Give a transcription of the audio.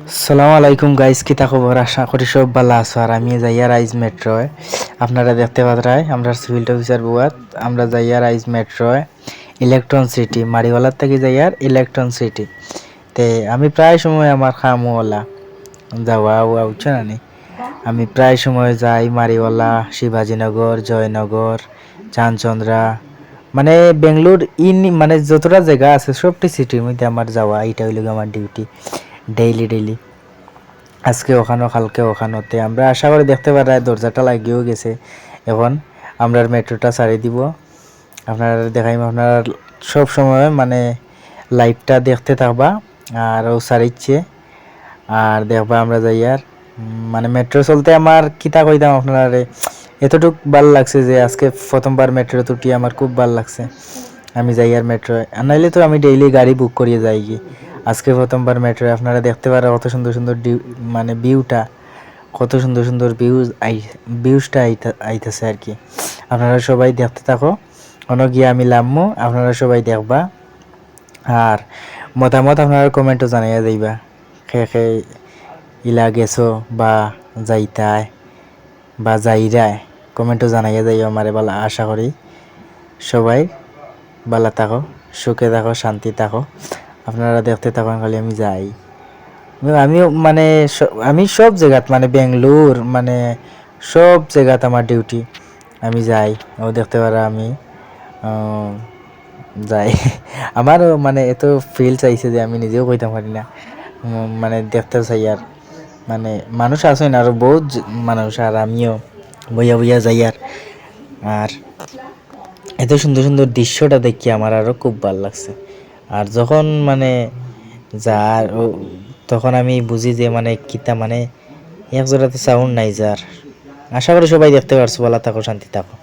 আসসালামু আলাইকুম গাইস, কিতা খবর? আশা করি সব ভালো আছো। আর আমি যাইয়া রাইজ মেট্রোয়, আপনারা দেখতে পাত্রাই আমরা সিভিল অফিসার বুয়াত আমরা যাইয়া রাইজ মেট্রোয় ইলেকট্রন সিটি মারিওয়ালার থেকে যাইয়ার ইলেকট্রন সিটি তে আমি প্রায় সময় আমার খামওয়ালা যাওয়া ওয়া উঠছে না নি। আমি প্রায় সময় যাই মারিওয়ালা, শিবাজীনগর, জয়নগর, চানচন্দ্রা, মানে বেঙ্গলোর মানে যতটা জায়গা আছে সবটি সিটির মধ্যে আমার যাওয়া, এটা হইল আমার ডিউটি ডেইলি ডেইলি। আজকে ওখানো কালকে ওখানোতে আমরা আশা করি দেখতে পারা দরজাটা লাগিয়েও গেছে। এখন আমরা মেট্রোটা ছাড়ি দিব, আপনারা দেখাইম। আপনারা সব সময় মানে লাইভটা দেখতে থাকবা আর ও ছাড়িচ্ছে আর দেখবা আমরা যাই। আর মানে মেট্রো চলতে আমার কিতা কইতাম আপনারা, এতটুক ভাল লাগছে যে আজকে প্রথমবার মেট্রো তুটি আমার খুব ভাল লাগছে। আমি যাই আর মেট্রোয়, আর নাইলে তো আমি ডেইলি গাড়ি বুক করিয়ে যাই কি। আজকে প্রথমবার মেট্রোয় আপনারা দেখতে পারা কত সুন্দর সুন্দর মানে ভিউটা, কত সুন্দর সুন্দর ভিউজটা আইতেছে আর কি। আপনারা সবাই দেখতে থাকো, অন্য গিয়ে আমি লামমো, আপনারা সবাই দেখবা আর মতামত আপনারা কমেন্টও জানাইয়া যাইবা। খে ইলা গেছো বা যাইতায় বা যাইরায় কমেন্টও জানাইয়া যাইও আমারে। ভালো আশা করি সবাই ভালো থাকো, সুখে থাকো, শান্তি থাকো। আপনারা দেখতে থাকুন, খালি আমি যাই। আমিও মানে আমি সব জায়গাত মানে বেঙ্গলোর মানে সব জায়গাত আমার ডিউটি, আমি যাই। ও দেখতে পারা আমি যাই। আমারও মানে এত ফিল চাইছে যে আমি নিজেও কইতে পারি না। মানে দেখতে চাই আর মানে মানুষ আছে না, আরো বহুত মানুষ, আর আমিও বইয়া বইয়া যাই। আর এত সুন্দর সুন্দর দৃশ্যটা দেখি আমার আরো খুব ভালো লাগছে। আর যখন মানে যার তখন আমি বুঝি যে মানে কিতা মানে এক জোড়াতে সাউন্ড নাই যার। আশা করি সবাই দেখতে পারছো। ভালো থাকো, শান্তি থাকো।